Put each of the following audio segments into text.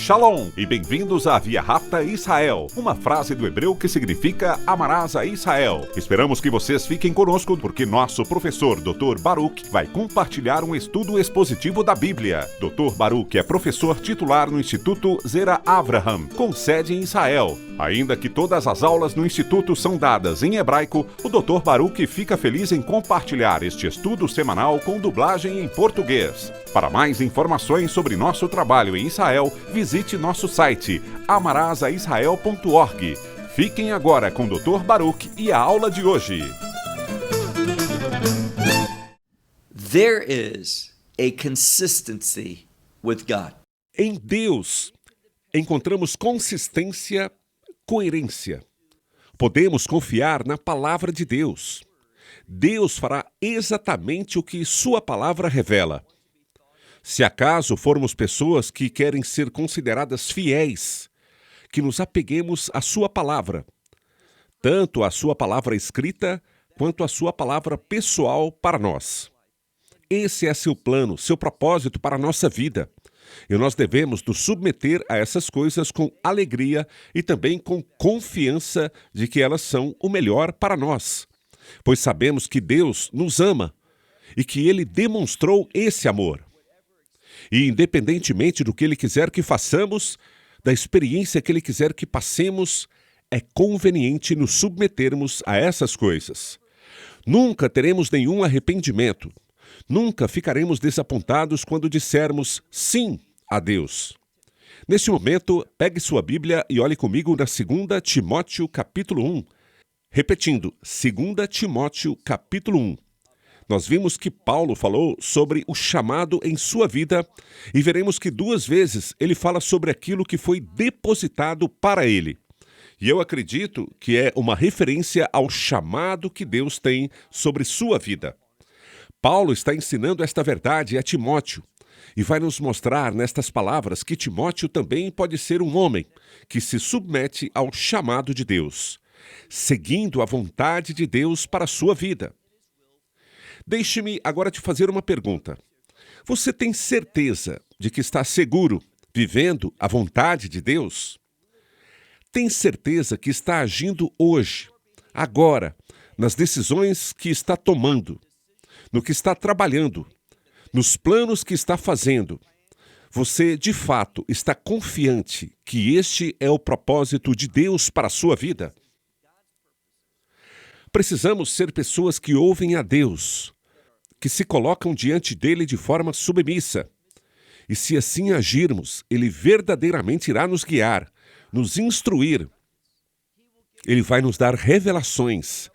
Shalom e bem-vindos à Via Rápida Israel, uma frase do hebreu que significa amarás a Israel. Esperamos que vocês fiquem conosco porque nosso professor Dr. Baruch vai compartilhar um estudo expositivo da Bíblia. Dr. Baruch é professor titular no Instituto Zera Avraham, com sede em Israel. Ainda que todas as aulas no Instituto são dadas em hebraico, o Dr. Baruch fica feliz em compartilhar este estudo semanal com dublagem em português. Para mais informações sobre nosso trabalho em Israel, visite nosso site amarasaisrael.org. Fiquem agora com o Dr. Baruch e a aula de hoje. There is a consistency with God. Em Deus, encontramos consistência, coerência. Podemos confiar na palavra de Deus. Deus fará exatamente o que sua palavra revela. Se acaso formos pessoas que querem ser consideradas fiéis, que nos apeguemos à sua palavra, tanto à sua palavra escrita, quanto à sua palavra pessoal para nós. Esse é seu plano, seu propósito para a nossa vida. E nós devemos nos submeter a essas coisas com alegria e também com confiança de que elas são o melhor para nós. Pois sabemos que Deus nos ama e que Ele demonstrou esse amor. E independentemente do que Ele quiser que façamos, da experiência que Ele quiser que passemos, é conveniente nos submetermos a essas coisas. Nunca teremos nenhum arrependimento. Nunca ficaremos desapontados quando dissermos sim a Deus. Neste momento, pegue sua Bíblia e olhe comigo na 2 Timóteo capítulo 1. Repetindo, 2 Timóteo capítulo 1. Nós vimos que Paulo falou sobre o chamado em sua vida e veremos que 2 vezes ele fala sobre aquilo que foi depositado para ele. E eu acredito que é uma referência ao chamado que Deus tem sobre sua vida. Paulo está ensinando esta verdade a Timóteo e vai nos mostrar nestas palavras que Timóteo também pode ser um homem que se submete ao chamado de Deus, seguindo a vontade de Deus para a sua vida. Deixe-me agora te fazer uma pergunta. Você tem certeza de que está seguro, vivendo a vontade de Deus? Tem certeza que está agindo hoje, agora, nas decisões que está tomando, no que está trabalhando, nos planos que está fazendo? Você, de fato, está confiante que este é o propósito de Deus para a sua vida? Precisamos ser pessoas que ouvem a Deus, que se colocam diante dele de forma submissa. E se assim agirmos, ele verdadeiramente irá nos guiar, nos instruir. Ele vai nos dar revelações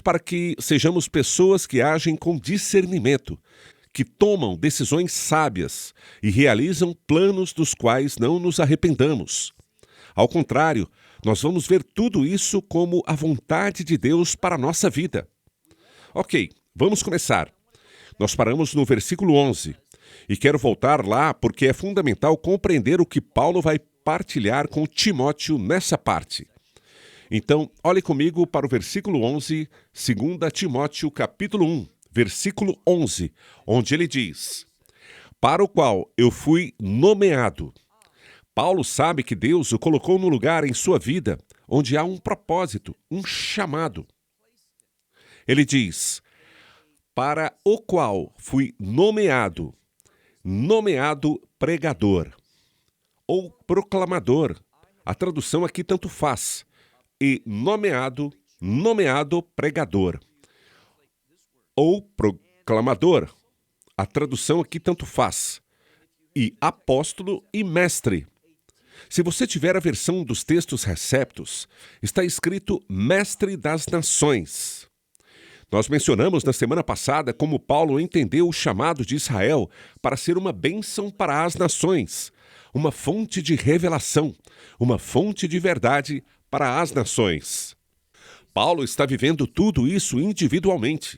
para que sejamos pessoas que agem com discernimento, que tomam decisões sábias e realizam planos dos quais não nos arrependamos. Ao contrário, nós vamos ver tudo isso como a vontade de Deus para a nossa vida. Ok, vamos começar. Nós paramos no versículo 11 e quero voltar lá porque é fundamental compreender o que Paulo vai partilhar com Timóteo nessa parte. Então, olhe comigo para o versículo 11, 2 Timóteo capítulo 1, versículo 11, onde ele diz: para o qual eu fui nomeado. Paulo sabe que Deus o colocou no lugar em sua vida onde há um propósito, um chamado. Ele diz: para o qual fui nomeado pregador ou proclamador. A tradução aqui tanto faz. E nomeado pregador ou proclamador. A tradução aqui tanto faz. E apóstolo e mestre. Se você tiver a versão dos textos receptos, está escrito mestre das nações. Nós mencionamos na semana passada como Paulo entendeu o chamado de Israel para ser uma bênção para as nações, uma fonte de revelação, uma fonte de verdade para as nações. Paulo está vivendo tudo isso individualmente.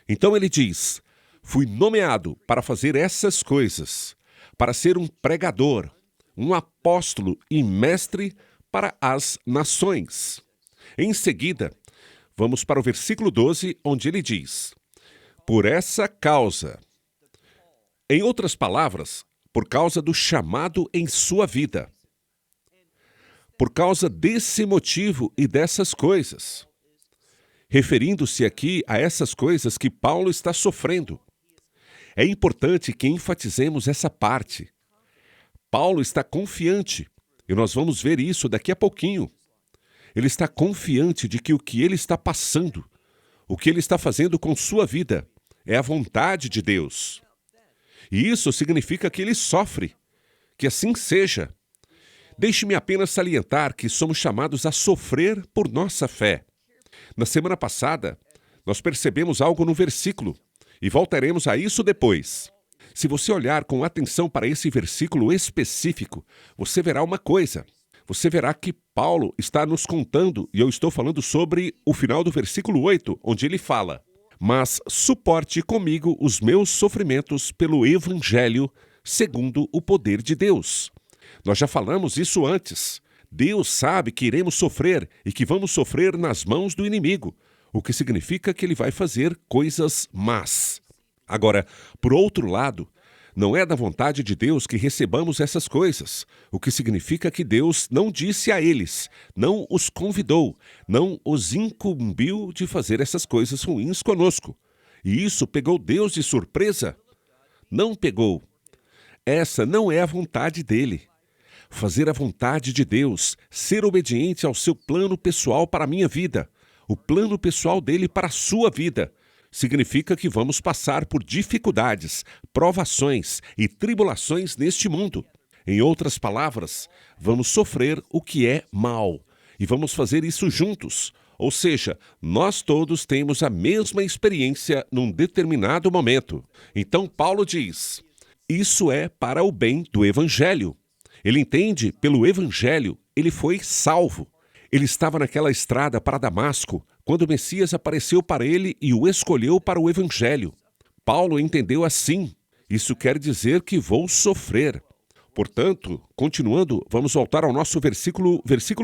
Então ele diz: fui nomeado para fazer essas coisas, para ser um pregador, um apóstolo e mestre para as nações. Em seguida, vamos para o versículo 12, onde ele diz: por essa causa. Em outras palavras, por causa do chamado em sua vida. Por causa desse motivo e dessas coisas. Referindo-se aqui a essas coisas que Paulo está sofrendo. É importante que enfatizemos essa parte. Paulo está confiante, e nós vamos ver isso daqui a pouquinho. Ele está confiante de que o que ele está passando, o que ele está fazendo com sua vida, é a vontade de Deus. E isso significa que ele sofre. Que assim seja. Deixe-me apenas salientar que somos chamados a sofrer por nossa fé. Na semana passada, nós percebemos algo no versículo, e voltaremos a isso depois. Se você olhar com atenção para esse versículo específico, você verá uma coisa. Você verá que Paulo está nos contando, e eu estou falando sobre o final do versículo 8, onde ele fala: mas suporte comigo os meus sofrimentos pelo Evangelho, segundo o poder de Deus. Nós já falamos isso antes. Deus sabe que iremos sofrer e que vamos sofrer nas mãos do inimigo, o que significa que ele vai fazer coisas más. Agora, por outro lado, não é da vontade de Deus que recebamos essas coisas, o que significa que Deus não disse a eles, não os convidou, não os incumbiu de fazer essas coisas ruins conosco. E isso pegou Deus de surpresa? Não pegou. Essa não é a vontade dele. Fazer a vontade de Deus, ser obediente ao seu plano pessoal para a minha vida, o plano pessoal dele para a sua vida, significa que vamos passar por dificuldades, provações e tribulações neste mundo. Em outras palavras, vamos sofrer o que é mal, e vamos fazer isso juntos. Ou seja, nós todos temos a mesma experiência num determinado momento. Então Paulo diz, isso é para o bem do Evangelho. Ele entende, pelo Evangelho, ele foi salvo. Ele estava naquela estrada para Damasco, quando o Messias apareceu para ele e o escolheu para o Evangelho. Paulo entendeu assim. Isso quer dizer que vou sofrer. Portanto, continuando, vamos voltar ao nosso versículo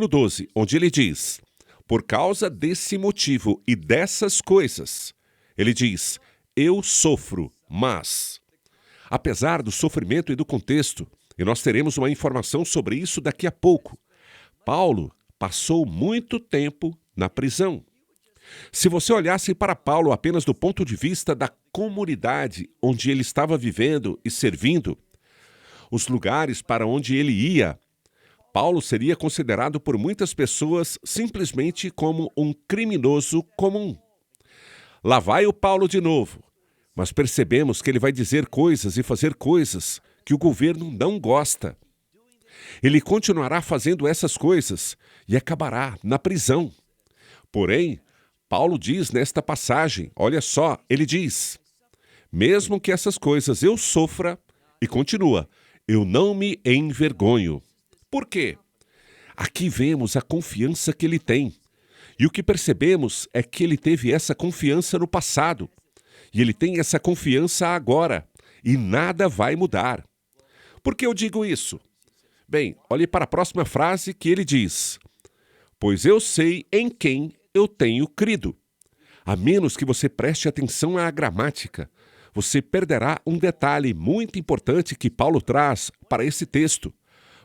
12, onde ele diz, por causa desse motivo e dessas coisas, ele diz, eu sofro, mas... Apesar do sofrimento e do contexto, e nós teremos uma informação sobre isso daqui a pouco, Paulo passou muito tempo na prisão. Se você olhasse para Paulo apenas do ponto de vista da comunidade onde ele estava vivendo e servindo, os lugares para onde ele ia, Paulo seria considerado por muitas pessoas simplesmente como um criminoso comum. Lá vai o Paulo de novo, mas percebemos que ele vai dizer coisas e fazer coisas que o governo não gosta. Ele continuará fazendo essas coisas e acabará na prisão. Porém, Paulo diz nesta passagem, olha só, ele diz, mesmo que essas coisas eu sofra, e continua, eu não me envergonho. Por quê? Aqui vemos a confiança que ele tem. E o que percebemos é que ele teve essa confiança no passado. E ele tem essa confiança agora. E nada vai mudar. Por que eu digo isso? Bem, olhe para a próxima frase que ele diz. Pois eu sei em quem eu tenho crido. A menos que você preste atenção à gramática, você perderá um detalhe muito importante que Paulo traz para esse texto.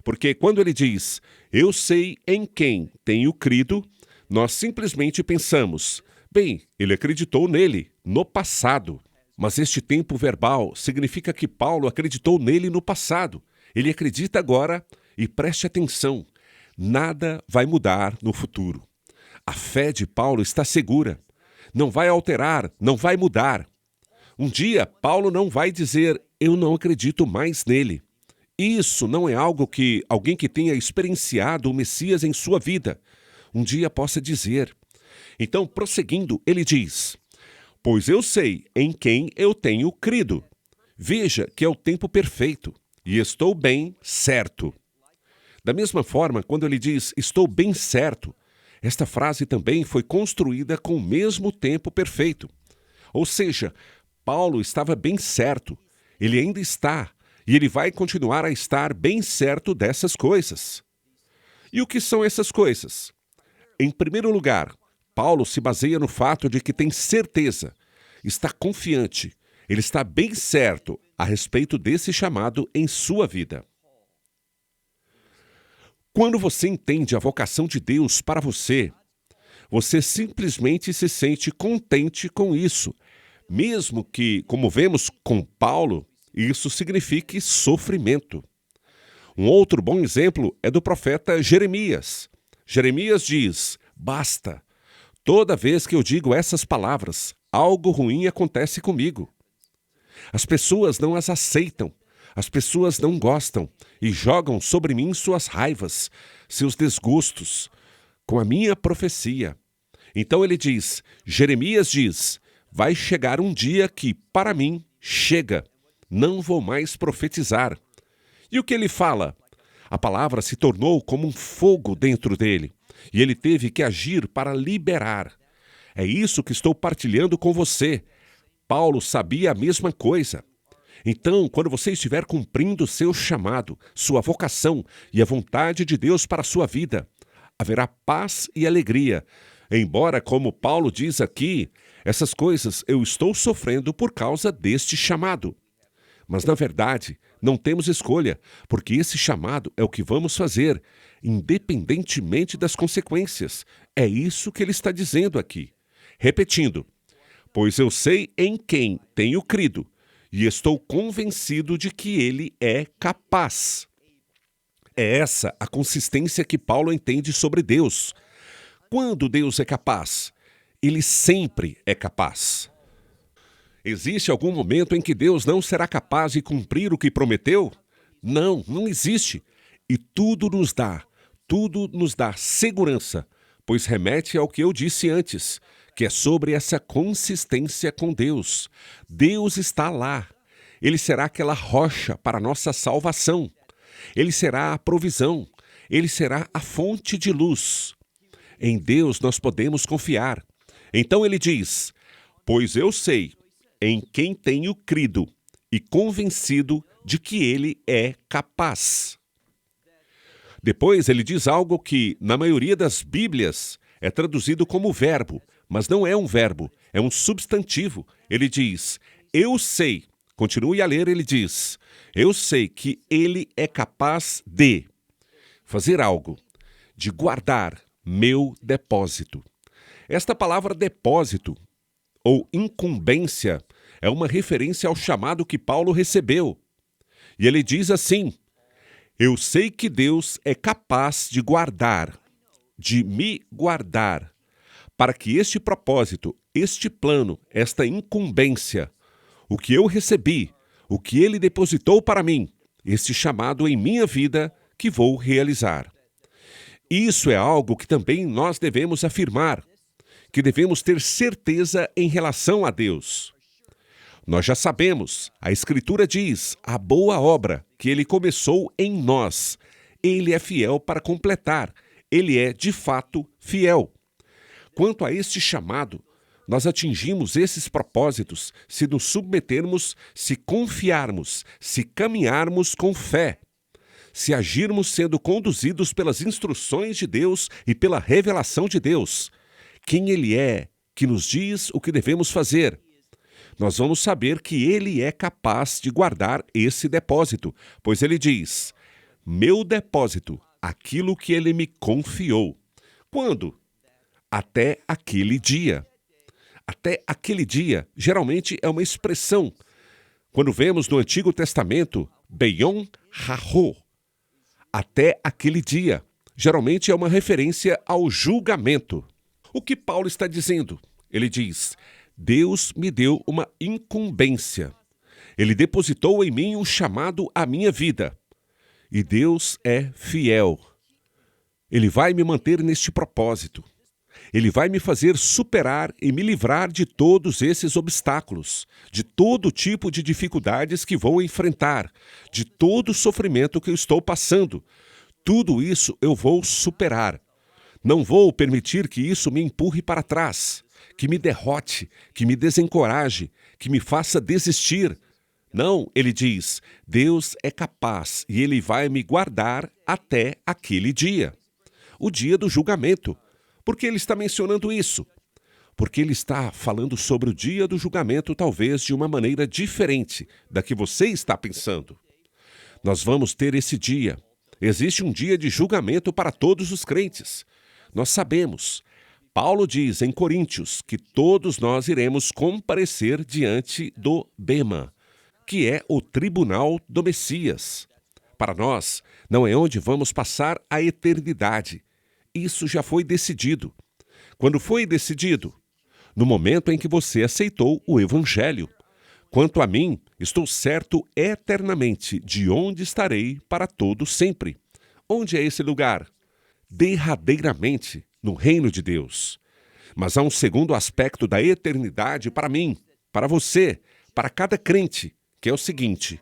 Porque quando ele diz, eu sei em quem tenho crido, nós simplesmente pensamos, bem, ele acreditou nele, no passado. Mas este tempo verbal significa que Paulo acreditou nele no passado. Ele acredita agora e preste atenção, nada vai mudar no futuro. A fé de Paulo está segura, não vai alterar, não vai mudar. Um dia, Paulo não vai dizer, eu não acredito mais nele. Isso não é algo que alguém que tenha experienciado o Messias em sua vida, um dia possa dizer. Então, prosseguindo, ele diz, pois eu sei em quem eu tenho crido. Veja que é o tempo perfeito e estou bem certo. Da mesma forma, quando ele diz, estou bem certo, esta frase também foi construída com o mesmo tempo perfeito. Ou seja, Paulo estava bem certo, ele ainda está, e ele vai continuar a estar bem certo dessas coisas. E o que são essas coisas? Em primeiro lugar, Paulo se baseia no fato de que tem certeza, está confiante, ele está bem certo, a respeito desse chamado em sua vida. Quando você entende a vocação de Deus para você, você simplesmente se sente contente com isso, mesmo que, como vemos com Paulo, isso signifique sofrimento. Um outro bom exemplo é do profeta Jeremias. Jeremias diz: basta. Toda vez que eu digo essas palavras, algo ruim acontece comigo. As pessoas não as aceitam, as pessoas não gostam e jogam sobre mim suas raivas, seus desgostos, com a minha profecia. Então ele diz, Jeremias diz, vai chegar um dia que, para mim, chega, não vou mais profetizar. E o que ele fala? A palavra se tornou como um fogo dentro dele, e ele teve que agir para liberar. É isso que estou partilhando com você. Paulo sabia a mesma coisa. Então, quando você estiver cumprindo seu chamado, sua vocação e a vontade de Deus para a sua vida, haverá paz e alegria. Embora, como Paulo diz aqui, essas coisas eu estou sofrendo por causa deste chamado. Mas, na verdade, não temos escolha, porque esse chamado é o que vamos fazer, independentemente das consequências. É isso que ele está dizendo aqui. Repetindo, pois eu sei em quem tenho crido, e estou convencido de que ele é capaz. É essa a consistência que Paulo entende sobre Deus. Quando Deus é capaz? Ele sempre é capaz. Existe algum momento em que Deus não será capaz de cumprir o que prometeu? Não, não existe. E tudo nos dá segurança, pois remete ao que eu disse antes, que é sobre essa consistência com Deus. Deus está lá. Ele será aquela rocha para a nossa salvação. Ele será a provisão. Ele será a fonte de luz. Em Deus nós podemos confiar. Então ele diz, pois eu sei em quem tenho crido e convencido de que ele é capaz. Depois ele diz algo que, na maioria das Bíblias, é traduzido como verbo, mas não é um verbo, é um substantivo. Ele diz, eu sei, continue a ler, ele diz, eu sei que ele é capaz de fazer algo, de guardar meu depósito. Esta palavra depósito, ou incumbência, é uma referência ao chamado que Paulo recebeu. E ele diz assim, eu sei que Deus é capaz de guardar, de me guardar, para que este propósito, este plano, esta incumbência, o que eu recebi, o que ele depositou para mim, este chamado em minha vida que vou realizar. Isso é algo que também nós devemos afirmar, que devemos ter certeza em relação a Deus. Nós já sabemos, a Escritura diz, a boa obra que ele começou em nós, ele é fiel para completar, ele é de fato fiel. Quanto a este chamado, nós atingimos esses propósitos se nos submetermos, se confiarmos, se caminharmos com fé, se agirmos sendo conduzidos pelas instruções de Deus e pela revelação de Deus. Quem ele é, que nos diz o que devemos fazer. Nós vamos saber que ele é capaz de guardar esse depósito, pois ele diz, meu depósito, aquilo que ele me confiou. Quando? Até aquele dia. Até aquele dia, geralmente é uma expressão. Quando vemos no Antigo Testamento, Beyom Hahô, até aquele dia, geralmente é uma referência ao julgamento. O que Paulo está dizendo? Ele diz, Deus me deu uma incumbência. Ele depositou em mim um chamado à minha vida. E Deus é fiel. Ele vai me manter neste propósito. Ele vai me fazer superar e me livrar de todos esses obstáculos, de todo tipo de dificuldades que vou enfrentar, de todo o sofrimento que eu estou passando. Tudo isso eu vou superar. Não vou permitir que isso me empurre para trás, que me derrote, que me desencoraje, que me faça desistir. Não, ele diz, Deus é capaz e ele vai me guardar até aquele dia. O dia do julgamento. Por que ele está mencionando isso? porque ele está falando sobre o dia do julgamento, talvez de uma maneira diferente da que você está pensando. Nós vamos ter esse dia. Existe um dia de julgamento para todos os crentes. Nós sabemos. Paulo diz em Coríntios que todos nós iremos comparecer diante do Bema, que é o tribunal do Messias. Para nós, não é onde vamos passar a eternidade. Isso já foi decidido. Quando foi decidido? No momento em que você aceitou o Evangelho. Quanto a mim, estou certo eternamente de onde estarei para todo sempre. Onde é esse lugar? Derradeiramente, no reino de Deus. Mas há um segundo aspecto da eternidade para mim, para você, para cada crente, que é o seguinte: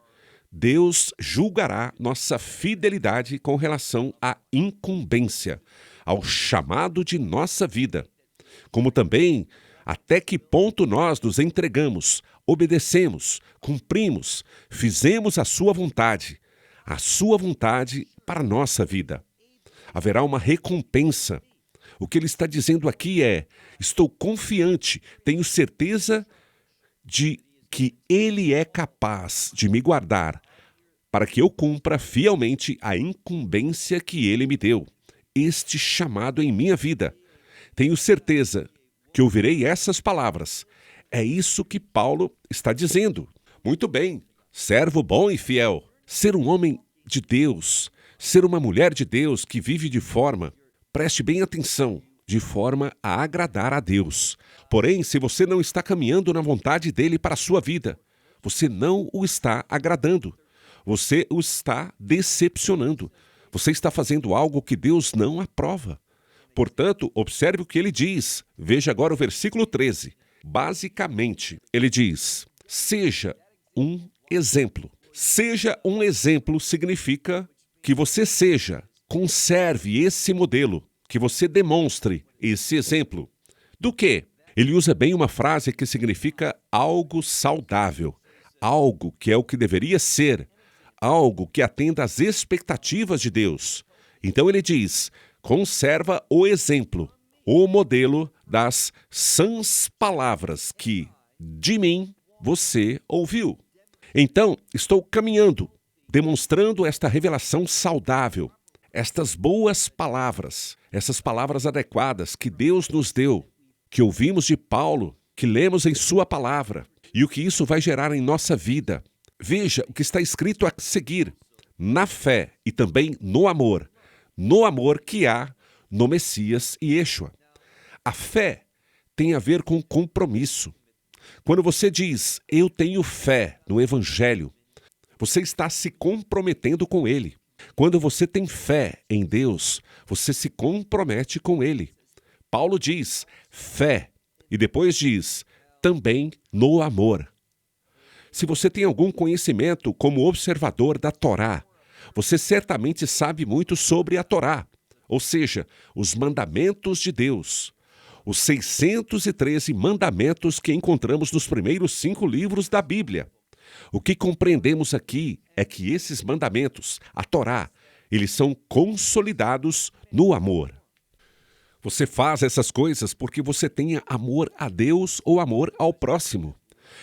Deus julgará nossa fidelidade com relação à incumbência, ao chamado de nossa vida, como também até que ponto nós nos entregamos, obedecemos, cumprimos, fizemos a sua vontade para a nossa vida. Haverá uma recompensa. O que ele está dizendo aqui é: estou confiante, tenho certeza de que ele é capaz de me guardar para que eu cumpra fielmente a incumbência que ele me deu, este chamado em minha vida. Tenho certeza que ouvirei essas palavras. É isso que Paulo está dizendo. Muito bem, servo bom e fiel. Ser um homem de Deus, ser uma mulher de Deus que vive de forma, preste bem atenção, de forma a agradar a Deus. Porém, se você não está caminhando na vontade dele para a sua vida, você não o está agradando. Você o está decepcionando. Você está fazendo algo que Deus não aprova. Portanto, observe o que ele diz. Veja agora o versículo 13. Basicamente, ele diz: seja um exemplo. Seja um exemplo significa que você conserve esse modelo, que você demonstre esse exemplo. Do quê? Ele usa bem uma frase que significa algo saudável, algo que é o que deveria ser, algo que atenda às expectativas de Deus. Então ele diz: conserva o exemplo, o modelo das sãs palavras que de mim você ouviu. Então, estou caminhando, demonstrando esta revelação saudável, estas boas palavras, essas palavras adequadas que Deus nos deu, que ouvimos de Paulo, que lemos em sua palavra, e o que isso vai gerar em nossa vida. Veja o que está escrito a seguir: na fé e também no amor que há no Messias e Yeshua. A fé tem a ver com compromisso. Quando você diz, eu tenho fé no Evangelho, você está se comprometendo com Ele. Quando você tem fé em Deus, você se compromete com Ele. Paulo diz, fé, e depois diz, também no amor. Se você tem algum conhecimento como observador da Torá, você certamente sabe muito sobre a Torá, ou seja, os mandamentos de Deus. Os 613 mandamentos que encontramos nos primeiros 5 livros da Bíblia. O que compreendemos aqui é que esses mandamentos, a Torá, eles são consolidados no amor. Você faz essas coisas porque você tem amor a Deus ou amor ao próximo.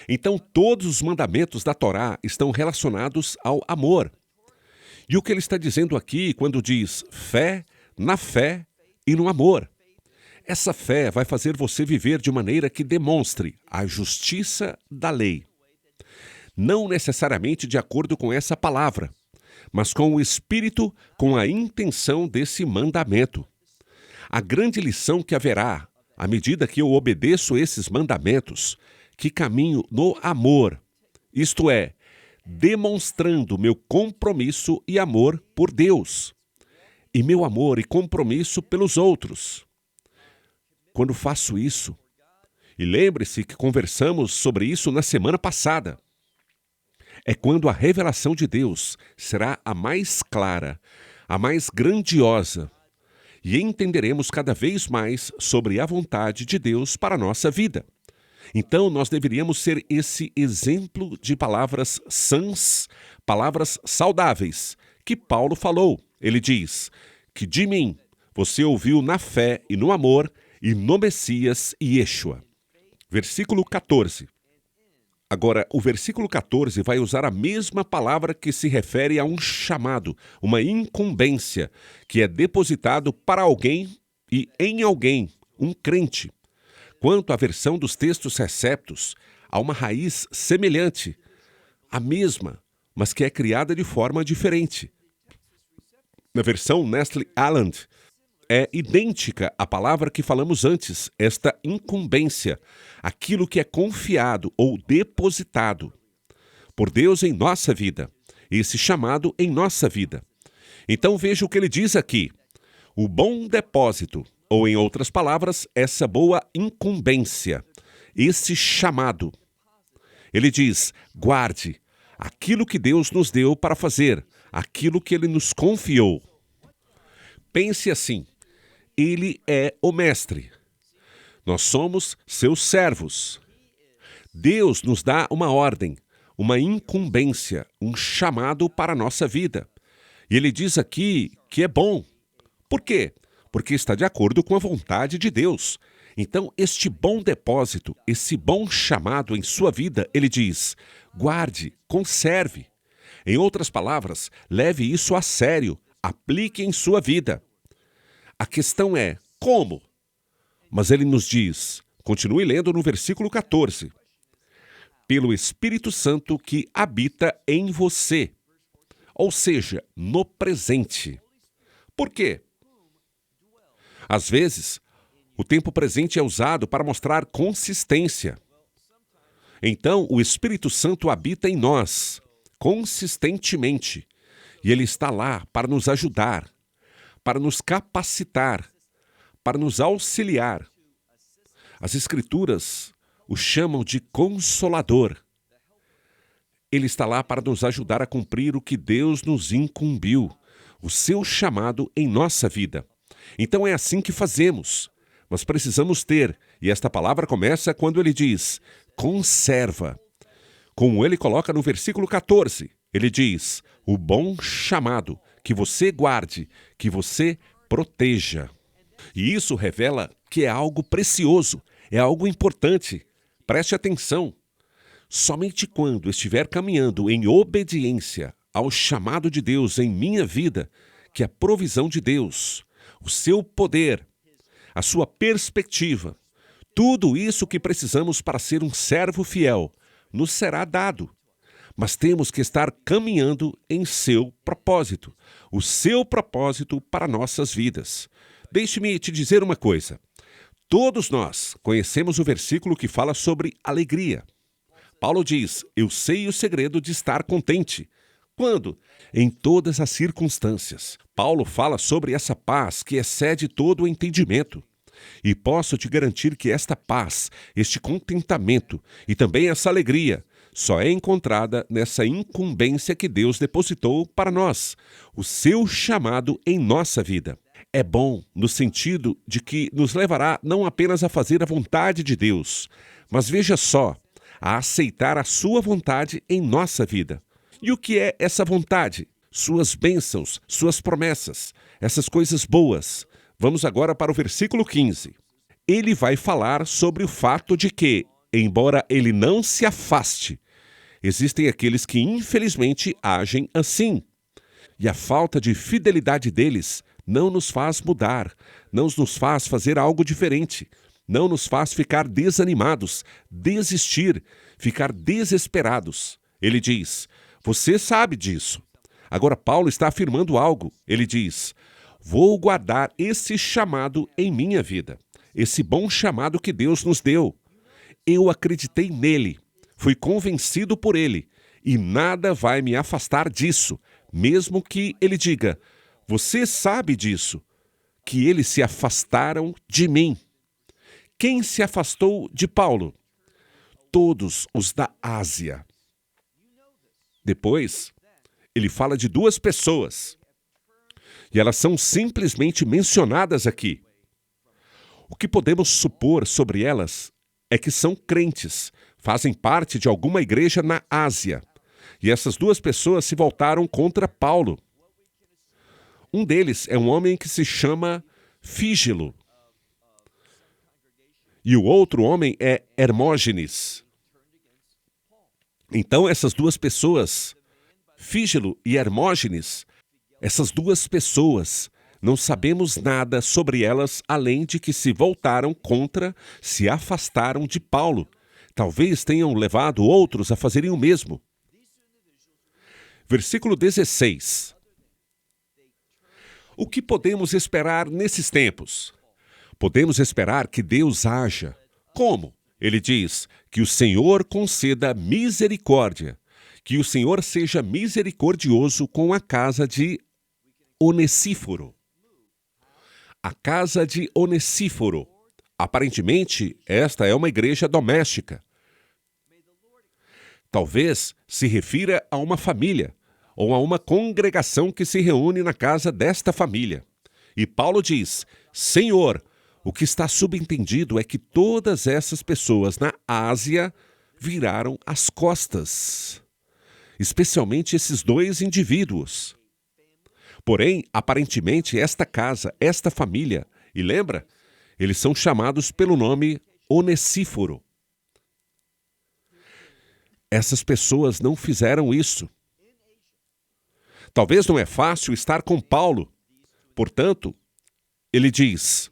Então, todos os mandamentos da Torá estão relacionados ao amor. E o que ele está dizendo aqui quando diz fé, na fé e no amor? Essa fé vai fazer você viver de maneira que demonstre a justiça da lei. Não necessariamente de acordo com essa palavra, mas com o espírito, com a intenção desse mandamento. A grande lição que haverá, à medida que eu obedeço esses mandamentos, que caminho no amor, isto é, demonstrando meu compromisso e amor por Deus, e meu amor e compromisso pelos outros. Quando faço isso, e lembre-se que conversamos sobre isso na semana passada, é quando a revelação de Deus será a mais clara, a mais grandiosa, e entenderemos cada vez mais sobre a vontade de Deus para a nossa vida. Então, nós deveríamos ser esse exemplo de palavras sãs, palavras saudáveis, que Paulo falou. Ele diz que de mim você ouviu na fé e no amor e no Messias e Yeshua. Versículo 14. Agora, o versículo 14 vai usar a mesma palavra que se refere a um chamado, uma incumbência, que é depositado para alguém e em alguém, um crente. Quanto à versão dos textos receptos, há uma raiz semelhante, a mesma, mas que é criada de forma diferente. Na versão Nestle Aland, é idêntica à palavra que falamos antes, esta incumbência, aquilo que é confiado ou depositado por Deus em nossa vida, esse chamado em nossa vida. Então veja o que ele diz aqui, o bom depósito, ou em outras palavras, essa boa incumbência, esse chamado. Ele diz, guarde aquilo que Deus nos deu para fazer, aquilo que Ele nos confiou. Pense assim, Ele é o mestre. Nós somos seus servos. Deus nos dá uma ordem, uma incumbência, um chamado para a nossa vida. E Ele diz aqui que é bom. Por quê? Porque está de acordo com a vontade de Deus. Então, este bom depósito, esse bom chamado em sua vida, Ele diz, guarde, conserve. Em outras palavras, leve isso a sério, aplique em sua vida. A questão é, como? Mas ele nos diz, continue lendo no versículo 14, pelo Espírito Santo que habita em você, ou seja, no presente. Por quê? Às vezes, o tempo presente é usado para mostrar consistência. Então, o Espírito Santo habita em nós, consistentemente, e Ele está lá para nos ajudar, para nos capacitar, para nos auxiliar. As Escrituras o chamam de Consolador. Ele está lá para nos ajudar a cumprir o que Deus nos incumbiu, o seu chamado em nossa vida. Então é assim que fazemos, mas precisamos ter, e esta palavra começa quando ele diz, conserva. Como ele coloca no versículo 14, ele diz, o bom chamado, que você guarde, que você proteja. E isso revela que é algo precioso, é algo importante. Preste atenção. Somente quando estiver caminhando em obediência ao chamado de Deus em minha vida, que a provisão de Deus, o seu poder, a sua perspectiva, tudo isso que precisamos para ser um servo fiel, nos será dado. Mas temos que estar caminhando em seu propósito, o seu propósito para nossas vidas. Deixe-me te dizer uma coisa. Todos nós conhecemos o versículo que fala sobre alegria. Paulo diz, eu sei o segredo de estar contente. Quando? Em todas as circunstâncias. Paulo fala sobre essa paz que excede todo o entendimento. E posso te garantir que esta paz, este contentamento e também essa alegria só é encontrada nessa incumbência que Deus depositou para nós, o seu chamado em nossa vida. É bom no sentido de que nos levará não apenas a fazer a vontade de Deus, mas veja só, a aceitar a sua vontade em nossa vida. E o que é essa vontade? Suas bênçãos, suas promessas, essas coisas boas. Vamos agora para o versículo 15. Ele vai falar sobre o fato de que, embora ele não se afaste, existem aqueles que infelizmente agem assim. E a falta de fidelidade deles não nos faz mudar, não nos faz fazer algo diferente, não nos faz ficar desanimados, desistir, ficar desesperados. Ele diz, você sabe disso. Agora Paulo está afirmando algo. Ele diz, vou guardar esse chamado em minha vida, esse bom chamado que Deus nos deu. Eu acreditei nele, fui convencido por ele, e nada vai me afastar disso, mesmo que ele diga, você sabe disso, que eles se afastaram de mim. Quem se afastou de Paulo? Todos os da Ásia. Depois, ele fala de duas pessoas, e elas são simplesmente mencionadas aqui. O que podemos supor sobre elas é que são crentes, fazem parte de alguma igreja na Ásia, e essas duas pessoas se voltaram contra Paulo. Um deles é um homem que se chama Fígelo. e o outro homem é Hermógenes. Então essas duas pessoas, Fígelo e Hermógenes, essas duas pessoas, não sabemos nada sobre elas além de que se voltaram contra, se afastaram de Paulo. Talvez tenham levado outros a fazerem o mesmo. Versículo 16. O que podemos esperar nesses tempos? Podemos esperar que Deus haja. Como? Ele diz que o Senhor conceda misericórdia, que o Senhor seja misericordioso com a casa de Onesíforo. A casa de Onesíforo. Aparentemente, esta é uma igreja doméstica. Talvez se refira a uma família ou a uma congregação que se reúne na casa desta família. E Paulo diz: Senhor, o que está subentendido é que todas essas pessoas na Ásia viraram as costas, especialmente esses dois indivíduos. Porém, aparentemente, esta casa, esta família, e lembra, eles são chamados pelo nome Onesíforo. Essas pessoas não fizeram isso. Talvez não é fácil estar com Paulo. Portanto, ele diz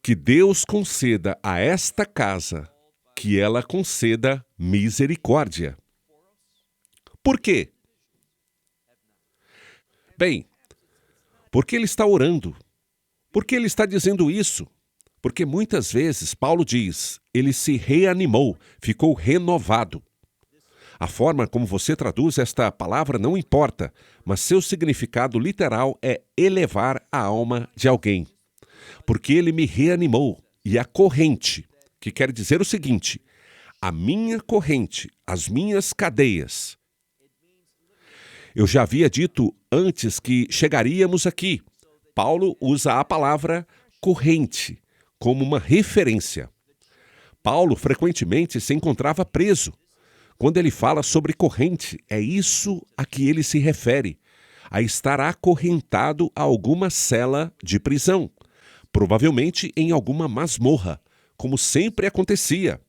que Deus conceda a esta casa que ela conceda misericórdia. Por quê? Bem, porque ele está orando. Por que ele está dizendo isso? Porque muitas vezes Paulo diz, ele se reanimou, ficou renovado. A forma como você traduz esta palavra não importa, mas seu significado literal é elevar a alma de alguém. Porque ele me reanimou, e a corrente, que quer dizer o seguinte, a minha corrente, as minhas cadeias. Eu já havia dito antes que chegaríamos aqui. Paulo usa a palavra corrente como uma referência. Paulo frequentemente se encontrava preso. Quando ele fala sobre corrente, é isso a que ele se refere, a estar acorrentado a alguma cela de prisão, provavelmente em alguma masmorra, como sempre acontecia.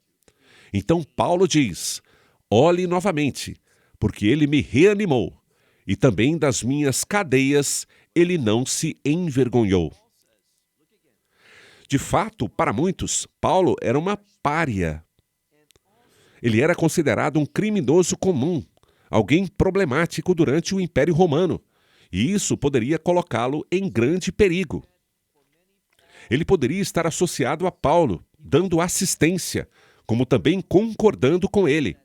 Então Paulo diz, olhe novamente, porque ele me reanimou, e também das minhas cadeias ele não se envergonhou. De fato, para muitos, Paulo era uma pária. Ele era considerado um criminoso comum, alguém problemático durante o Império Romano, e isso poderia colocá-lo em grande perigo. Ele poderia estar associado a Paulo, dando assistência, como também concordando com ele.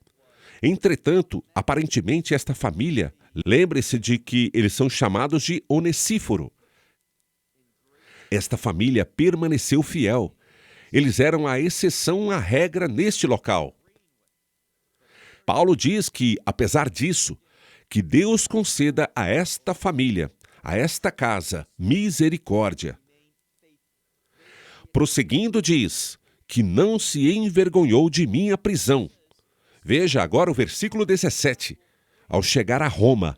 Entretanto, aparentemente esta família, lembre-se de que eles são chamados de Onesíforo. Esta família permaneceu fiel. Eles eram a exceção à regra neste local. Paulo diz que, apesar disso, que Deus conceda a esta família, a esta casa, misericórdia. Prosseguindo, diz que não se envergonhou de minha prisão. Veja agora o versículo 17. Ao chegar a Roma,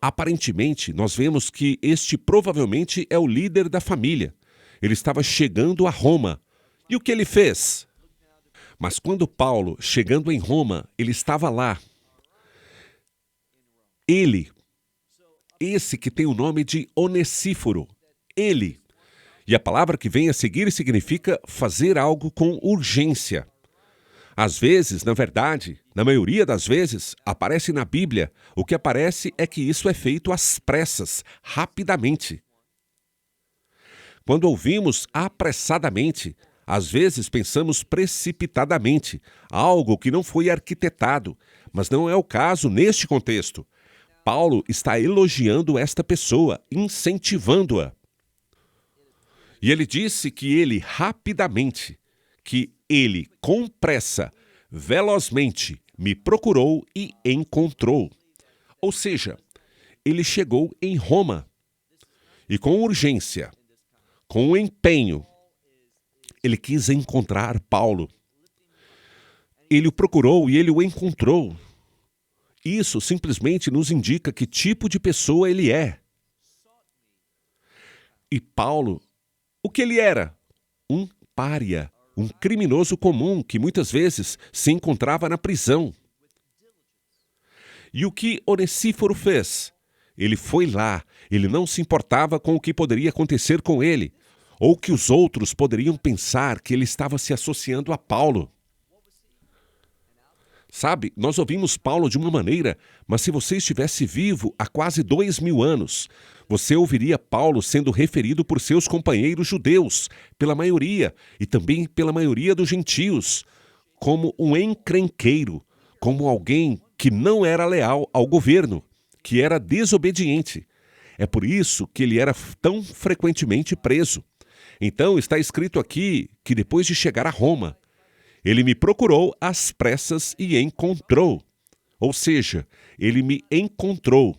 aparentemente, nós vemos que este provavelmente é o líder da família. Ele estava chegando a Roma. E o que ele fez? Mas quando Paulo, chegando em Roma, ele estava lá. Ele, esse que tem o nome de Onesíforo, ele. E a palavra que vem a seguir significa fazer algo com urgência. Às vezes, na verdade, na maioria das vezes, aparece na Bíblia, o que aparece é que isso é feito às pressas, rapidamente. Quando ouvimos apressadamente, às vezes pensamos precipitadamente, algo que não foi arquitetado, mas não é o caso neste contexto. Paulo está elogiando esta pessoa, incentivando-a. E ele disse que ele rapidamente, que ele com pressa, velozmente, me procurou e encontrou. Ou seja, ele chegou em Roma e com urgência, com empenho, ele quis encontrar Paulo. Ele o procurou e ele o encontrou. Isso simplesmente nos indica que tipo de pessoa ele é. E Paulo, o que ele era? Um pária, um criminoso comum que muitas vezes se encontrava na prisão. E o que Onesíforo fez? Ele foi lá, ele não se importava com o que poderia acontecer com ele, ou que os outros poderiam pensar que ele estava se associando a Paulo. Sabe, nós ouvimos Paulo de uma maneira, mas se você estivesse vivo há quase 2000 anos, você ouviria Paulo sendo referido por seus companheiros judeus, pela maioria, e também pela maioria dos gentios, como um encrenqueiro, como alguém que não era leal ao governo, que era desobediente. É por isso que ele era tão frequentemente preso. Então está escrito aqui que depois de chegar a Roma, ele me procurou às pressas e encontrou. Ou seja, ele me encontrou.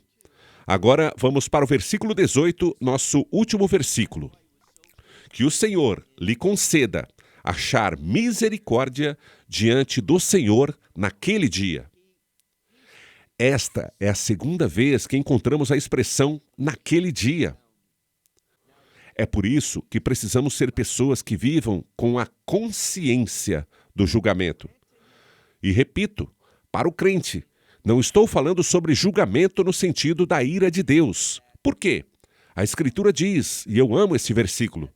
Agora vamos para o versículo 18, nosso último versículo. Que o Senhor lhe conceda achar misericórdia diante do Senhor naquele dia. Esta é a segunda vez que encontramos a expressão naquele dia. É por isso que precisamos ser pessoas que vivam com a consciência do julgamento. E repito, para o crente, não estou falando sobre julgamento no sentido da ira de Deus. Por quê? A Escritura diz, e eu amo esse versículo,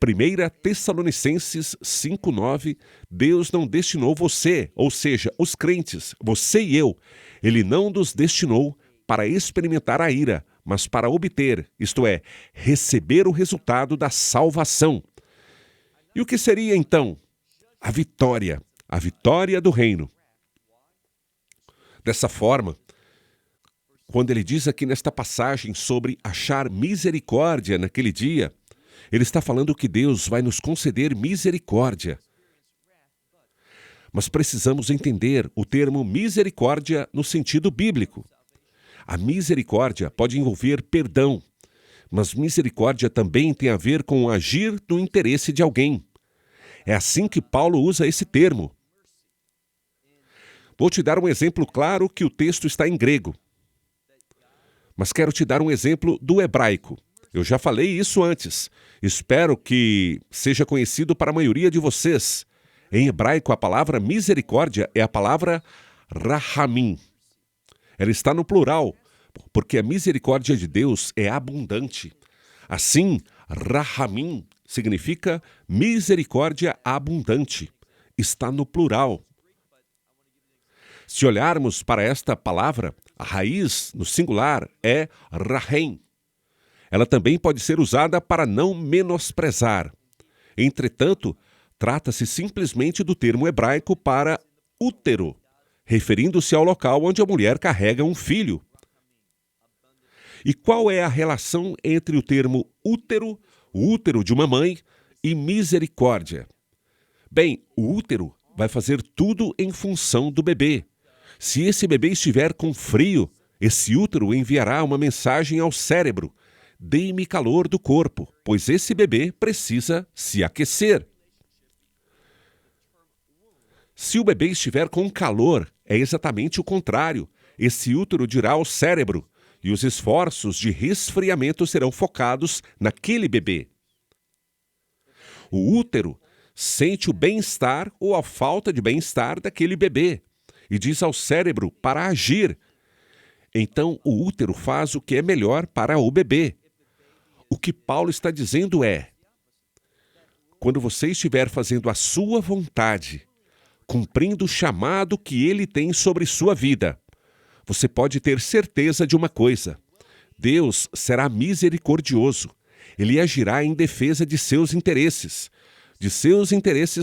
1 Tessalonicenses 5,9, Deus não destinou você, ou seja, os crentes, você e eu, Ele não nos destinou para experimentar a ira, mas para obter, isto é, receber o resultado da salvação. E o que seria então? A vitória do reino. Dessa forma, quando ele diz aqui nesta passagem sobre achar misericórdia naquele dia, ele está falando que Deus vai nos conceder misericórdia. Mas precisamos entender o termo misericórdia no sentido bíblico. A misericórdia pode envolver perdão, mas misericórdia também tem a ver com agir no interesse de alguém. É assim que Paulo usa esse termo. Vou te dar um exemplo claro que o texto está em grego. Mas quero te dar um exemplo do hebraico. Eu já falei isso antes. Espero que seja conhecido para a maioria de vocês. Em hebraico, a palavra misericórdia é a palavra rahamim. Ela está no plural, porque a misericórdia de Deus é abundante. Assim, rahamim significa misericórdia abundante. Está no plural. Se olharmos para esta palavra, a raiz no singular é rahem. Ela também pode ser usada para não menosprezar. Entretanto, trata-se simplesmente do termo hebraico para útero, referindo-se ao local onde a mulher carrega um filho. E qual é a relação entre o termo útero, o útero de uma mãe, e misericórdia? Bem, o útero vai fazer tudo em função do bebê. Se esse bebê estiver com frio, esse útero enviará uma mensagem ao cérebro: dê-me calor do corpo, pois esse bebê precisa se aquecer. Se o bebê estiver com calor, é exatamente o contrário. Esse útero dirá ao cérebro, e os esforços de resfriamento serão focados naquele bebê. O útero sente o bem-estar ou a falta de bem-estar daquele bebê e diz ao cérebro para agir. Então, o útero faz o que é melhor para o bebê. O que Paulo está dizendo é: quando você estiver fazendo a sua vontade, cumprindo o chamado que ele tem sobre sua vida, você pode ter certeza de uma coisa: Deus será misericordioso. Ele agirá em defesa de seus interesses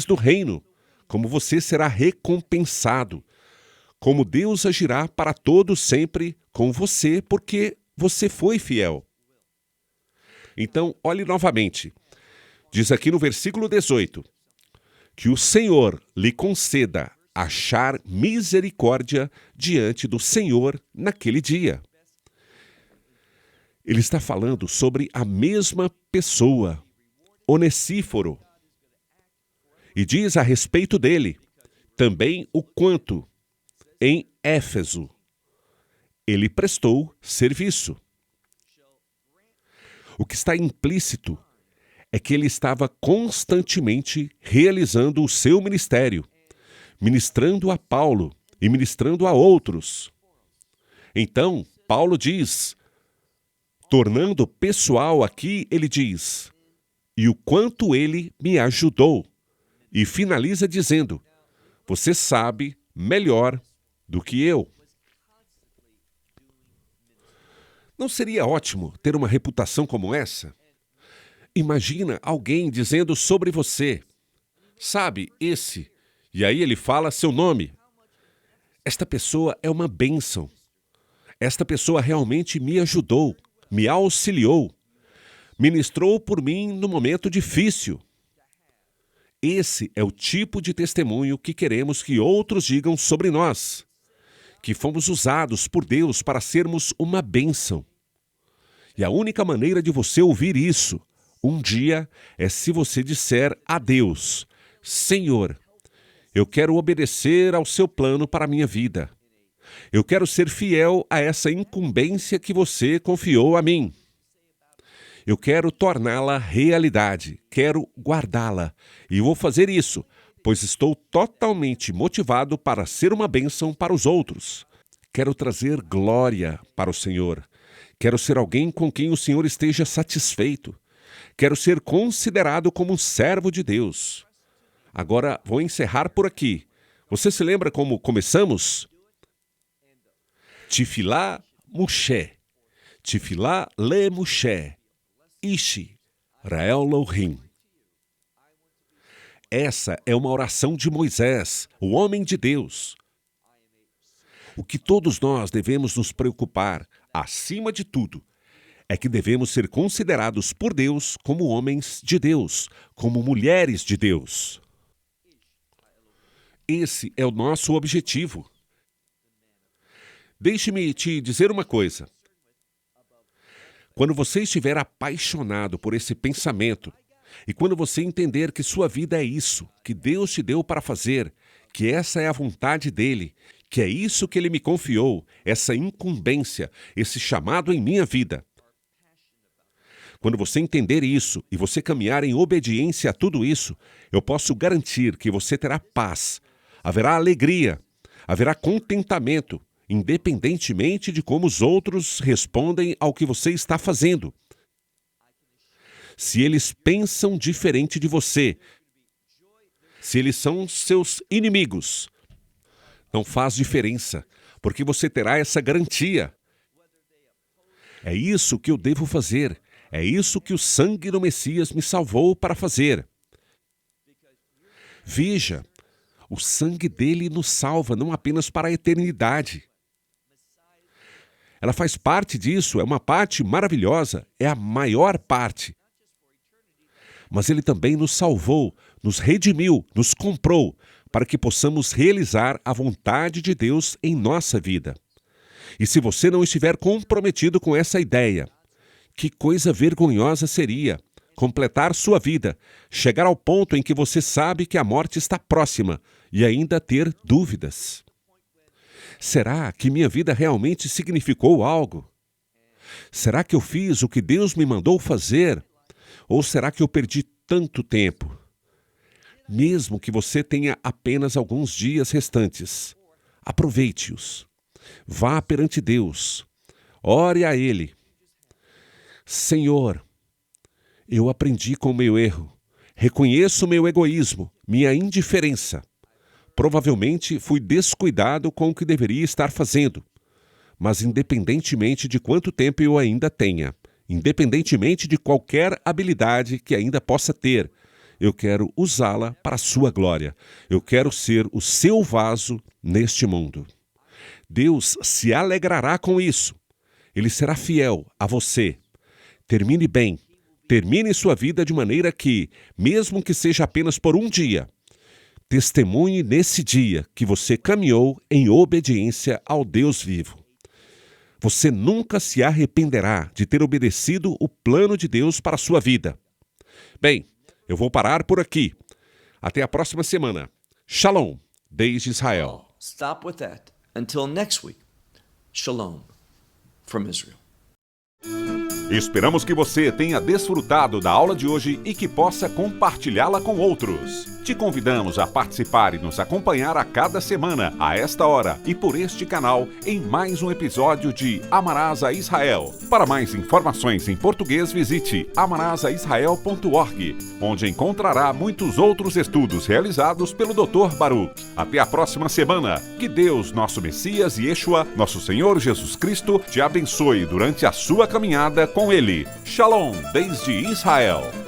do reino, como você será recompensado, como Deus agirá para todos sempre com você, porque você foi fiel. Então, olhe novamente. Diz aqui no versículo 18, que o Senhor lhe conceda achar misericórdia diante do Senhor naquele dia. Ele está falando sobre a mesma pessoa, Onesíforo. E diz a respeito dele também o quanto, em Éfeso, ele prestou serviço. O que está implícito é que ele estava constantemente realizando o seu ministério, ministrando a Paulo e ministrando a outros. Então, Paulo diz, tornando pessoal aqui, ele diz, e o quanto ele me ajudou. E finaliza dizendo, você sabe melhor do que eu. Não seria ótimo ter uma reputação como essa? Imagina alguém dizendo sobre você, sabe, esse, e aí ele fala seu nome. Esta pessoa é uma bênção. Esta pessoa realmente me ajudou, me auxiliou, ministrou por mim no momento difícil. Esse é o tipo de testemunho que queremos que outros digam sobre nós, que fomos usados por Deus para sermos uma bênção. E a única maneira de você ouvir isso, um dia, é se você disser a Deus, Senhor, eu quero obedecer ao seu plano para a minha vida. Eu quero ser fiel a essa incumbência que você confiou a mim. Eu quero torná-la realidade, quero guardá-la. E vou fazer isso, pois estou totalmente motivado para ser uma bênção para os outros. Quero trazer glória para o Senhor. Quero ser alguém com quem o Senhor esteja satisfeito. Quero ser considerado como um servo de Deus. Agora, vou encerrar por aqui. Você se lembra como começamos? Tefilá Moshe, Tefilá le Moshe, Ishi, Rael Lohim. Essa é uma oração de Moisés, o homem de Deus. O que todos nós devemos nos preocupar, acima de tudo, é que devemos ser considerados por Deus como homens de Deus, como mulheres de Deus. Esse é o nosso objetivo. Deixe-me te dizer uma coisa. Quando você estiver apaixonado por esse pensamento, e quando você entender que sua vida é isso, que Deus te deu para fazer, que essa é a vontade dele, que é isso que ele me confiou, essa incumbência, esse chamado em minha vida. Quando você entender isso e você caminhar em obediência a tudo isso, eu posso garantir que você terá paz, haverá alegria, haverá contentamento, independentemente de como os outros respondem ao que você está fazendo. Se eles pensam diferente de você, se eles são seus inimigos, não faz diferença, porque você terá essa garantia. É isso que eu devo fazer, é isso que o sangue do Messias me salvou para fazer. Veja, o sangue dele nos salva não apenas para a eternidade. Ela faz parte disso, é uma parte maravilhosa, é a maior parte. Mas ele também nos salvou, nos redimiu, nos comprou, para que possamos realizar a vontade de Deus em nossa vida. E se você não estiver comprometido com essa ideia, que coisa vergonhosa seria completar sua vida, chegar ao ponto em que você sabe que a morte está próxima e ainda ter dúvidas. Será que minha vida realmente significou algo? Será que eu fiz o que Deus me mandou fazer? Ou será que eu perdi tanto tempo? Mesmo que você tenha apenas alguns dias restantes, aproveite-os. Vá perante Deus. Ore a Ele. Senhor, eu aprendi com o meu erro. Reconheço o meu egoísmo, minha indiferença. Provavelmente fui descuidado com o que deveria estar fazendo. Mas independentemente de quanto tempo eu ainda tenha, independentemente de qualquer habilidade que ainda possa ter, eu quero usá-la para a sua glória. Eu quero ser o seu vaso neste mundo. Deus se alegrará com isso. Ele será fiel a você. Termine bem. Termine sua vida de maneira que, mesmo que seja apenas por um dia, testemunhe nesse dia que você caminhou em obediência ao Deus vivo. Você nunca se arrependerá de ter obedecido o plano de Deus para a sua vida. Bem, eu vou parar por aqui. Até a próxima semana. Shalom, desde Israel. Stop with that. Until next week. Shalom from Israel. Esperamos que você tenha desfrutado da aula de hoje e que possa compartilhá-la com outros. Te convidamos a participar e nos acompanhar a cada semana, a esta hora e por este canal, em mais um episódio de Amarás a Israel. Para mais informações em português, visite amarasaisrael.org, onde encontrará muitos outros estudos realizados pelo Dr. Baruch. Até a próxima semana. Que Deus, nosso Messias e Yeshua, nosso Senhor Jesus Cristo, te abençoe durante a sua caminhada com Ele. Shalom, desde Israel.